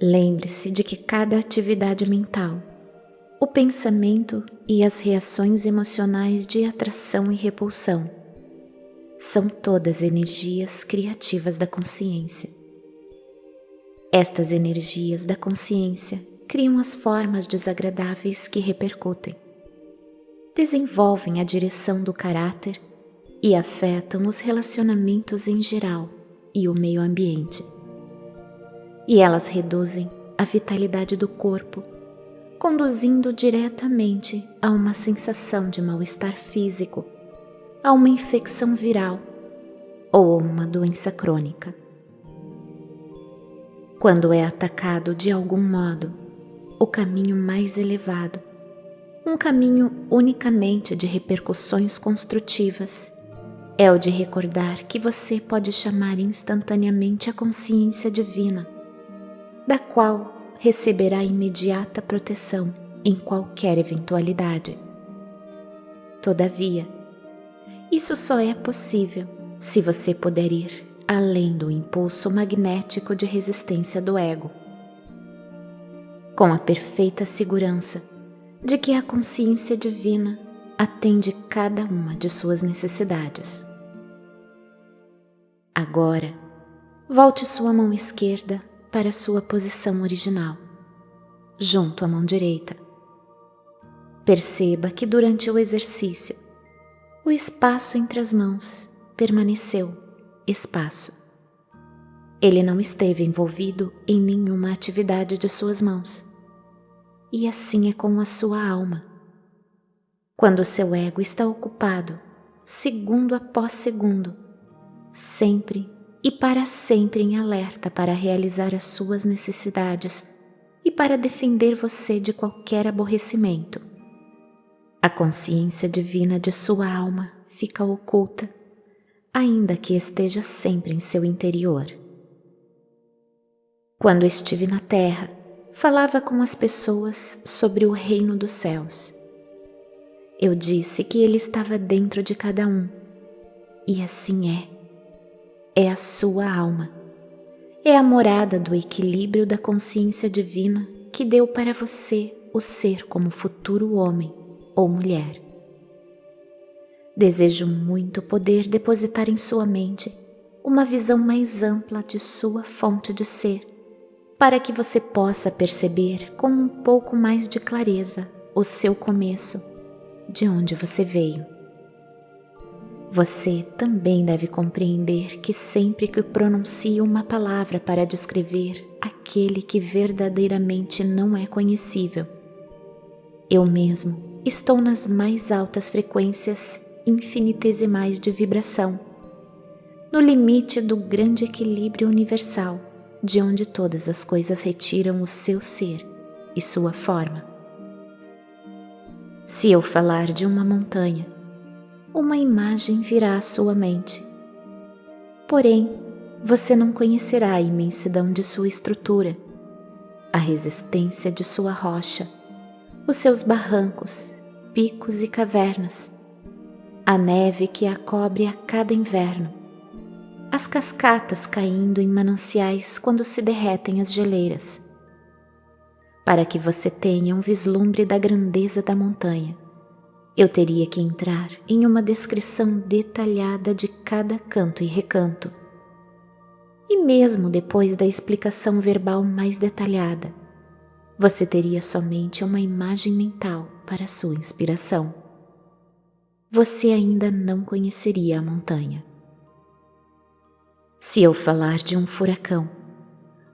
Lembre-se de que cada atividade mental, o pensamento e as reações emocionais de atração e repulsão são todas energias criativas da consciência. Estas energias da consciência criam as formas desagradáveis que repercutem, desenvolvem a direção do caráter e afetam os relacionamentos em geral e o meio ambiente. E elas reduzem a vitalidade do corpo, conduzindo diretamente a uma sensação de mal-estar físico, a uma infecção viral ou a uma doença crônica. Quando é atacado de algum modo o caminho mais elevado, um caminho unicamente de repercussões construtivas, é o de recordar que você pode chamar instantaneamente a consciência divina, da qual receberá imediata proteção em qualquer eventualidade. Todavia, isso só é possível se você puder ir além do impulso magnético de resistência do ego, com a perfeita segurança de que a consciência divina atende cada uma de suas necessidades. Agora, volte sua mão esquerda para sua posição original, junto à mão direita. Perceba que durante o exercício, o espaço entre as mãos permaneceu espaço. Ele não esteve envolvido em nenhuma atividade de suas mãos. E assim é com a sua alma. Quando seu ego está ocupado, segundo após segundo, sempre e para sempre em alerta para realizar as suas necessidades e para defender você de qualquer aborrecimento, a consciência divina de sua alma fica oculta, ainda que esteja sempre em seu interior. Quando estive na Terra, falava com as pessoas sobre o reino dos céus. Eu disse que ele estava dentro de cada um, e assim é. É a sua alma. É a morada do equilíbrio da consciência divina que deu para você o ser como futuro homem ou mulher. Desejo muito poder depositar em sua mente uma visão mais ampla de sua fonte de ser, para que você possa perceber com um pouco mais de clareza o seu começo, de onde você veio. Você também deve compreender que sempre que pronuncio uma palavra para descrever aquele que verdadeiramente não é conhecível, eu mesmo estou nas mais altas frequências infinitesimais de vibração, no limite do grande equilíbrio universal, de onde todas as coisas retiram o seu ser e sua forma. Se eu falar de uma montanha, uma imagem virá à sua mente. Porém, você não conhecerá a imensidão de sua estrutura, a resistência de sua rocha, os seus barrancos, picos e cavernas, a neve que a cobre a cada inverno, as cascatas caindo em mananciais quando se derretem as geleiras. Para que você tenha um vislumbre da grandeza da montanha, eu teria que entrar em uma descrição detalhada de cada canto e recanto. E mesmo depois da explicação verbal mais detalhada, você teria somente uma imagem mental para sua inspiração. Você ainda não conheceria a montanha. Se eu falar de um furacão,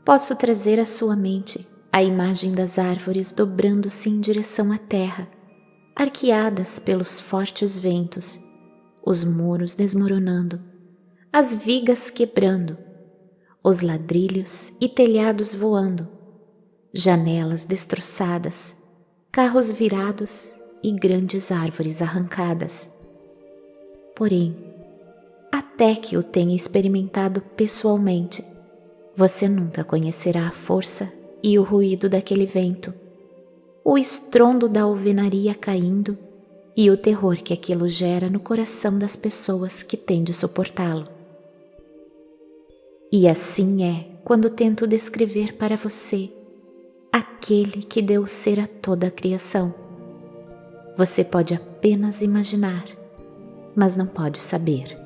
posso trazer à sua mente a imagem das árvores dobrando-se em direção à terra, arqueadas pelos fortes ventos, os muros desmoronando, as vigas quebrando, os ladrilhos e telhados voando, janelas destroçadas, carros virados e grandes árvores arrancadas. Porém, até que o tenha experimentado pessoalmente, você nunca conhecerá a força e o ruído daquele vento, o estrondo da alvenaria caindo e o terror que aquilo gera no coração das pessoas que têm de suportá-lo. E assim é quando tento descrever para você aquele que deu ser a toda a criação. Você pode apenas imaginar, mas não pode saber.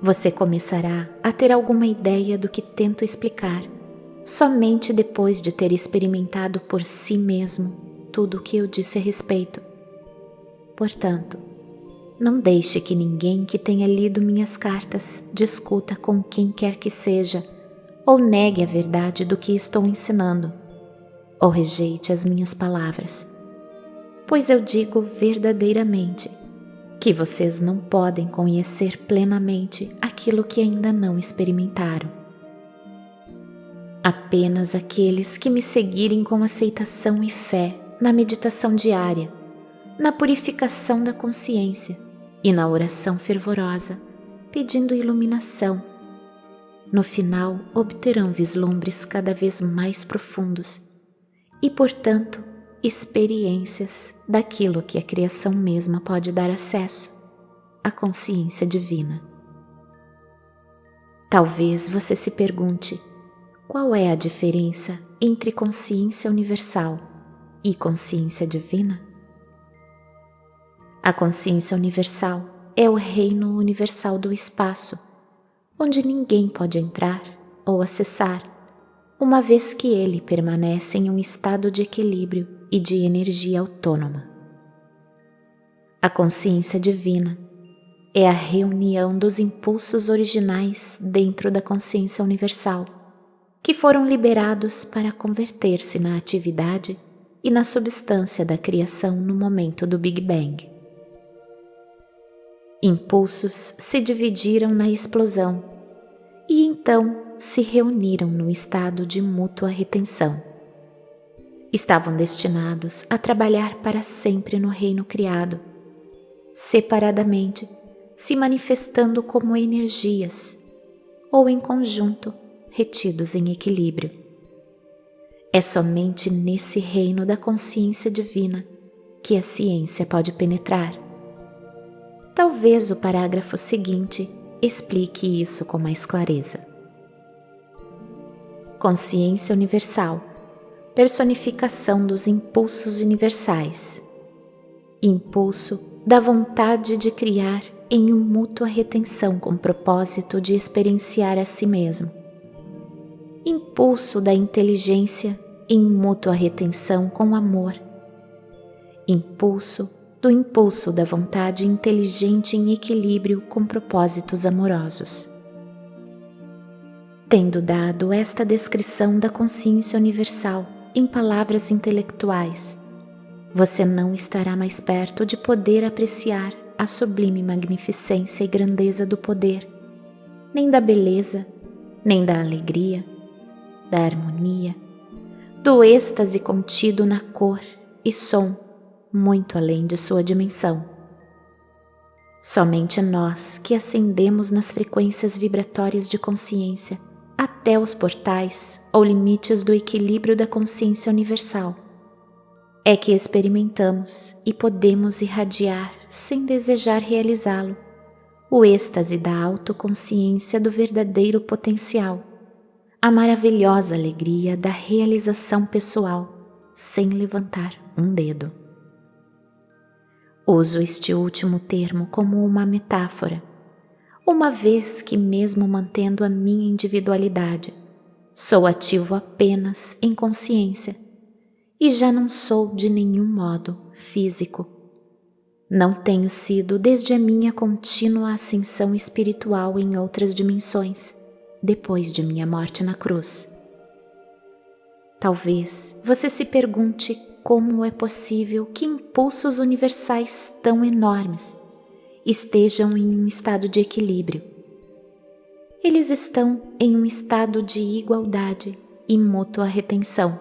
Você começará a ter alguma ideia do que tento explicar somente depois de ter experimentado por si mesmo tudo o que eu disse a respeito. Portanto, não deixe que ninguém que tenha lido minhas cartas discuta com quem quer que seja ou negue a verdade do que estou ensinando, ou rejeite as minhas palavras, pois eu digo verdadeiramente que vocês não podem conhecer plenamente aquilo que ainda não experimentaram. Apenas aqueles que me seguirem com aceitação e fé na meditação diária, na purificação da consciência e na oração fervorosa, pedindo iluminação, no final obterão vislumbres cada vez mais profundos e, portanto, experiências daquilo que a criação mesma pode dar acesso, a consciência divina. Talvez você se pergunte: qual é a diferença entre consciência universal e consciência divina? A consciência universal é o reino universal do espaço, onde ninguém pode entrar ou acessar, uma vez que ele permanece em um estado de equilíbrio e de energia autônoma. A consciência divina é a reunião dos impulsos originais dentro da consciência universal, que foram liberados para converter-se na atividade e na substância da criação no momento do Big Bang. Impulsos se dividiram na explosão e então se reuniram no estado de mútua retenção. Estavam destinados a trabalhar para sempre no reino criado, separadamente, se manifestando como energias, ou em conjunto, retidos em equilíbrio. É somente nesse reino da consciência divina que a ciência pode penetrar. Talvez o parágrafo seguinte explique isso com mais clareza. Consciência universal, personificação dos impulsos universais. Impulso da vontade de criar em mútua retenção com propósito de experienciar a si mesmo. Impulso da inteligência em mútua retenção com amor. Impulso da vontade inteligente em equilíbrio com propósitos amorosos. Tendo dado esta descrição da consciência universal em palavras intelectuais, você não estará mais perto de poder apreciar a sublime magnificência e grandeza do poder, nem da beleza, nem da alegria, da harmonia, do êxtase contido na cor e som, muito além de sua dimensão. Somente nós que ascendemos nas frequências vibratórias de consciência até os portais ou limites do equilíbrio da consciência universal é que experimentamos e podemos irradiar, sem desejar realizá-lo, o êxtase da autoconsciência do verdadeiro potencial, a maravilhosa alegria da realização pessoal, sem levantar um dedo. Uso este último termo como uma metáfora, uma vez que, mesmo mantendo a minha individualidade, sou ativo apenas em consciência e já não sou de nenhum modo físico. Não tenho sido desde a minha contínua ascensão espiritual em outras dimensões, depois de minha morte na cruz. Talvez você se pergunte como é possível que impulsos universais tão enormes estejam em um estado de equilíbrio. Eles estão em um estado de igualdade e mútua retenção.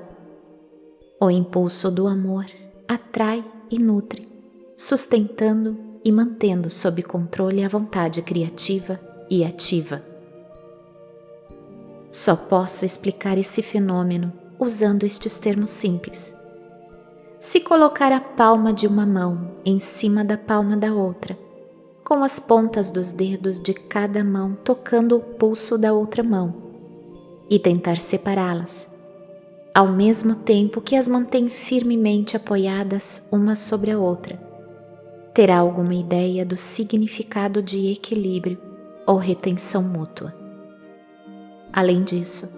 O impulso do amor atrai e nutre, sustentando e mantendo sob controle a vontade criativa e ativa. Só posso explicar esse fenômeno usando estes termos simples. Se colocar a palma de uma mão em cima da palma da outra, com as pontas dos dedos de cada mão tocando o pulso da outra mão, e tentar separá-las, ao mesmo tempo que as mantém firmemente apoiadas uma sobre a outra, terá alguma ideia do significado de equilíbrio ou retenção mútua. Além disso,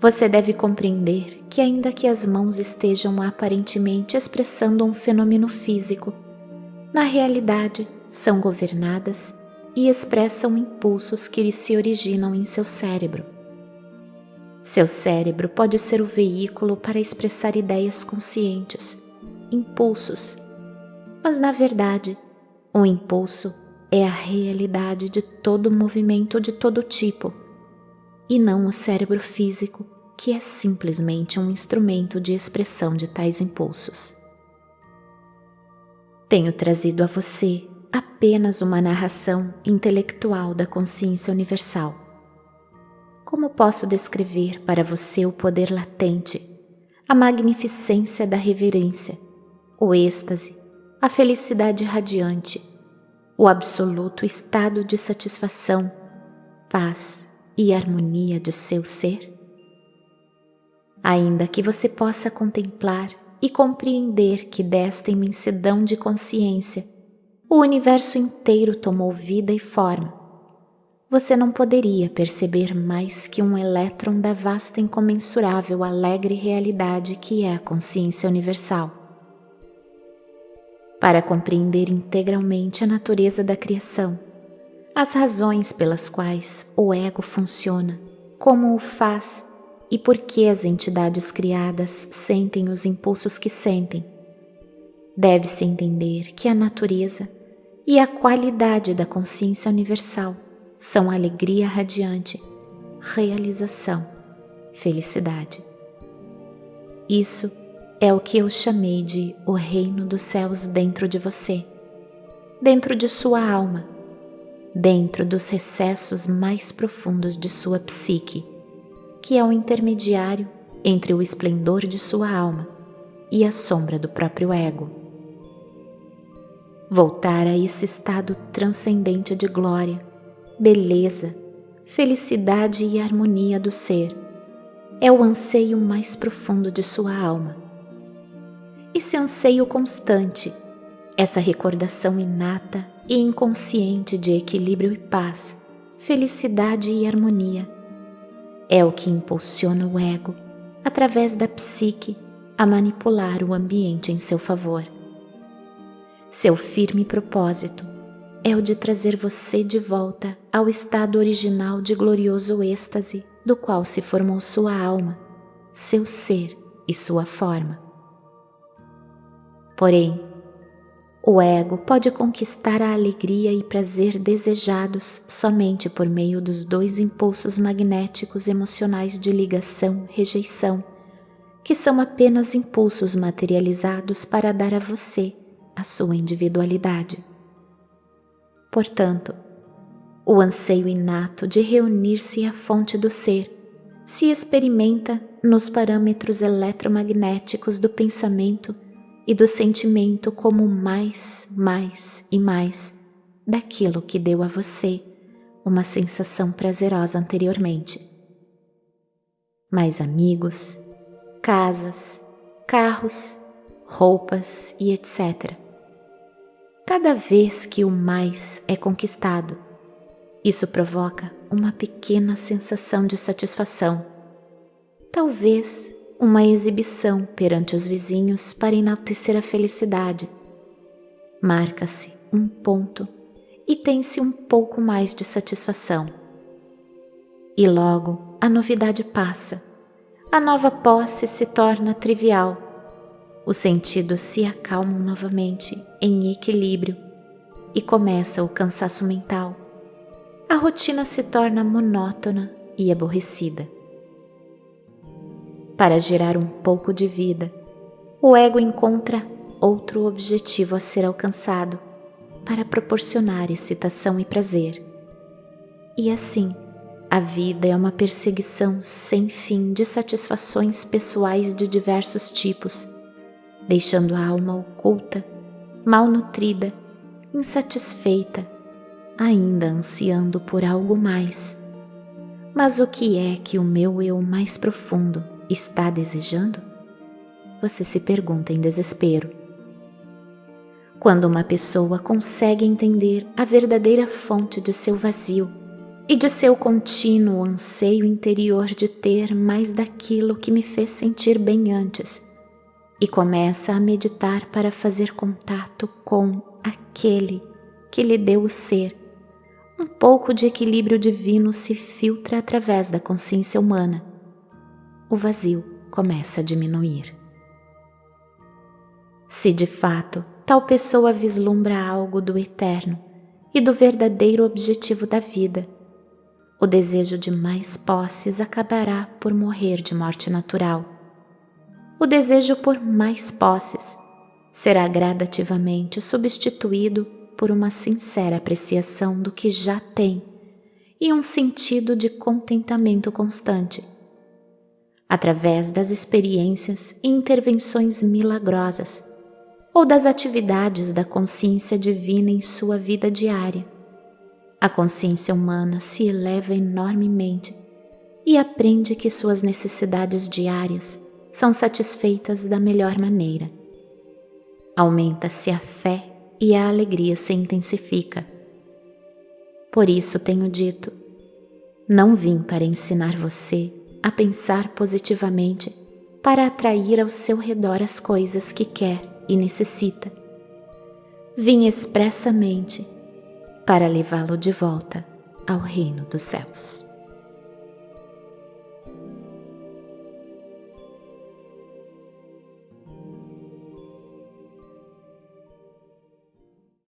você deve compreender que, ainda que as mãos estejam aparentemente expressando um fenômeno físico, na realidade são governadas e expressam impulsos que se originam em seu cérebro. Seu cérebro pode ser o veículo para expressar ideias conscientes, impulsos, mas na verdade, o impulso é a realidade de todo movimento de todo tipo, e não o cérebro físico, que é simplesmente um instrumento de expressão de tais impulsos. Tenho trazido a você apenas uma narração intelectual da consciência universal. Como posso descrever para você o poder latente, a magnificência da reverência, o êxtase, a felicidade radiante, o absoluto estado de satisfação, paz e harmonia de seu ser? Ainda que você possa contemplar e compreender que desta imensidão de consciência o universo inteiro tomou vida e forma, você não poderia perceber mais que um elétron da vasta, incomensurável, alegre realidade que é a consciência universal. Para compreender integralmente a natureza da criação, as razões pelas quais o ego funciona, como o faz e por que as entidades criadas sentem os impulsos que sentem, deve-se entender que a natureza e a qualidade da consciência universal são alegria radiante, realização, felicidade. Isso é o que eu chamei de o reino dos céus dentro de você, dentro de sua alma, dentro dos recessos mais profundos de sua psique, que é o intermediário entre o esplendor de sua alma e a sombra do próprio ego. Voltar a esse estado transcendente de glória, beleza, felicidade e harmonia do ser é o anseio mais profundo de sua alma. Esse anseio constante, essa recordação inata e inconsciente de equilíbrio e paz, felicidade e harmonia, é o que impulsiona o ego, através da psique, a manipular o ambiente em seu favor. Seu firme propósito é o de trazer você de volta ao estado original de glorioso êxtase do qual se formou sua alma, seu ser e sua forma. Porém, o ego pode conquistar a alegria e prazer desejados somente por meio dos dois impulsos magnéticos emocionais de ligação-rejeição, que são apenas impulsos materializados para dar a você a sua individualidade. Portanto, o anseio inato de reunir-se à fonte do ser se experimenta nos parâmetros eletromagnéticos do pensamento e do sentimento como mais e mais daquilo que deu a você uma sensação prazerosa anteriormente. Mais amigos, casas, carros, roupas e etc. Cada vez que o mais é conquistado, isso provoca uma pequena sensação de satisfação, talvez uma exibição perante os vizinhos para enaltecer a felicidade. Marca-se um ponto e tem-se um pouco mais de satisfação. E logo a novidade passa, a nova posse se torna trivial, os sentidos se acalmam novamente em equilíbrio e começa o cansaço mental. A rotina se torna monótona e aborrecida. Para gerar um pouco de vida, o ego encontra outro objetivo a ser alcançado para proporcionar excitação e prazer. E assim, a vida é uma perseguição sem fim de satisfações pessoais de diversos tipos, deixando a alma oculta, malnutrida, insatisfeita, ainda ansiando por algo mais. Mas o que é que o meu eu mais profundo, está desejando? Você se pergunta em desespero. Quando uma pessoa consegue entender a verdadeira fonte de seu vazio e de seu contínuo anseio interior de ter mais daquilo que me fez sentir bem antes, e começa a meditar para fazer contato com aquele que lhe deu o ser, um pouco de equilíbrio divino se filtra através da consciência humana. O vazio começa a diminuir. Se de fato tal pessoa vislumbra algo do eterno e do verdadeiro objetivo da vida, o desejo de mais posses acabará por morrer de morte natural. O desejo por mais posses será gradativamente substituído por uma sincera apreciação do que já tem e um sentido de contentamento constante. Através das experiências e intervenções milagrosas ou das atividades da consciência divina em sua vida diária, a consciência humana se eleva enormemente e aprende que suas necessidades diárias são satisfeitas da melhor maneira. Aumenta-se a fé e a alegria se intensifica. Por isso tenho dito: não vim para ensinar você a pensar positivamente para atrair ao seu redor as coisas que quer e necessita. Vim expressamente para levá-lo de volta ao reino dos céus.